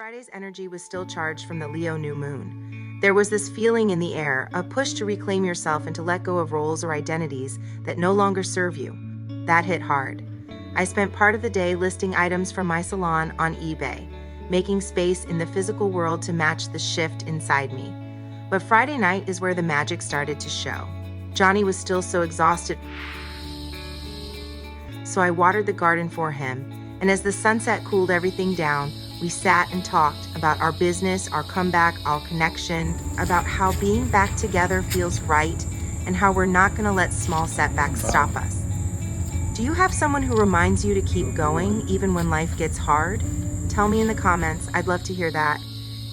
Friday's energy was still charged from the Leo new moon. There was this feeling in the air, a push to reclaim yourself and to let go of roles or identities that no longer serve you. That hit hard. I spent part of the day listing items from my salon on eBay, making space in the physical world to match the shift inside me. But Friday night is where the magic started to show. Johnny was still so exhausted, so I watered the garden for him, and as the sunset cooled everything down, we sat and talked about our business, our comeback, our connection, about how being back together feels right, and how we're not going to let small setbacks stop us. Do you have someone who reminds you to keep going even when life gets hard? Tell me in the comments. I'd love to hear that.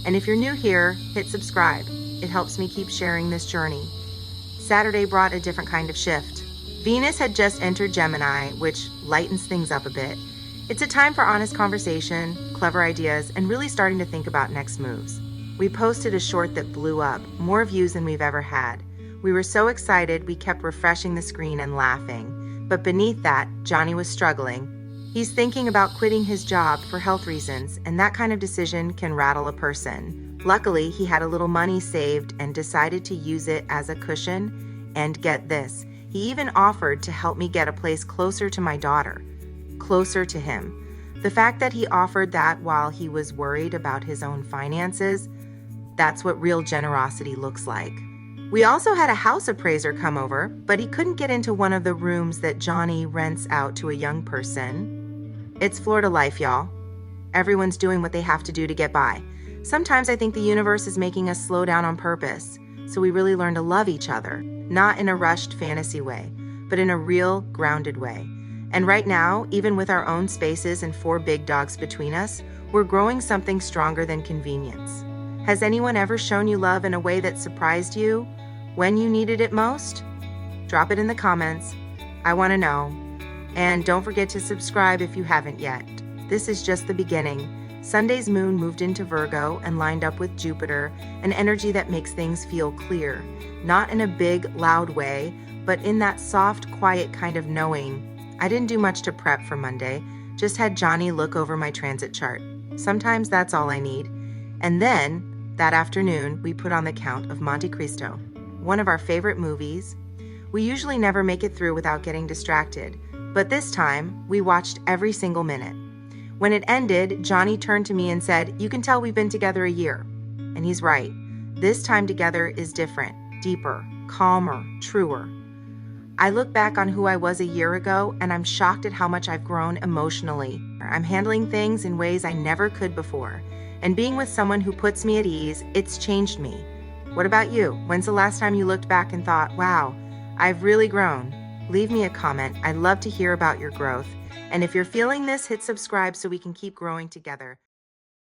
And if you're new here, hit subscribe. It helps me keep sharing this journey. Saturday brought a different kind of shift. Venus had just entered Gemini, which lightens things up a bit. It's a time for honest conversation, clever ideas, and really starting to think about next moves. We posted a short that blew up, more views than we've ever had. We were so excited we kept refreshing the screen and laughing. But beneath that, Johnny was struggling. He's thinking about quitting his job for health reasons, and that kind of decision can rattle a person. Luckily, he had a little money saved and decided to use it as a cushion. And get this, he even offered to help me get a place closer to my daughter. Closer to him. The fact that he offered that while he was worried about his own finances, that's what real generosity looks like. We also had a house appraiser come over, but he couldn't get into one of the rooms that Johnny rents out to a young person. It's Florida life, y'all. Everyone's doing what they have to do to get by. Sometimes I think the universe is making us slow down on purpose, so we really learn to love each other, not in a rushed fantasy way, but in a real, grounded way. And right now, even with our own spaces and 4 big dogs between us, we're growing something stronger than convenience. Has anyone ever shown you love in a way that surprised you when you needed it most? Drop it in the comments. I want to know. And don't forget to subscribe if you haven't yet. This is just the beginning. Sunday's moon moved into Virgo and lined up with Jupiter, an energy that makes things feel clear, not in a big, loud way, but in that soft, quiet kind of knowing. I didn't do much to prep for Monday, just had Johnny look over my transit chart. Sometimes that's all I need. And then, that afternoon, we put on the count of Monte Cristo, one of our favorite movies. We usually never make it through without getting distracted, but this time, we watched every single minute. When it ended, Johnny turned to me and said, "You can tell we've been together a year." And he's right. This time together is different, deeper, calmer, truer. I look back on who I was a year ago, and I'm shocked at how much I've grown emotionally. I'm handling things in ways I never could before. And being with someone who puts me at ease, it's changed me. What about you? When's the last time you looked back and thought, wow, I've really grown? Leave me a comment. I'd love to hear about your growth. And if you're feeling this, hit subscribe so we can keep growing together.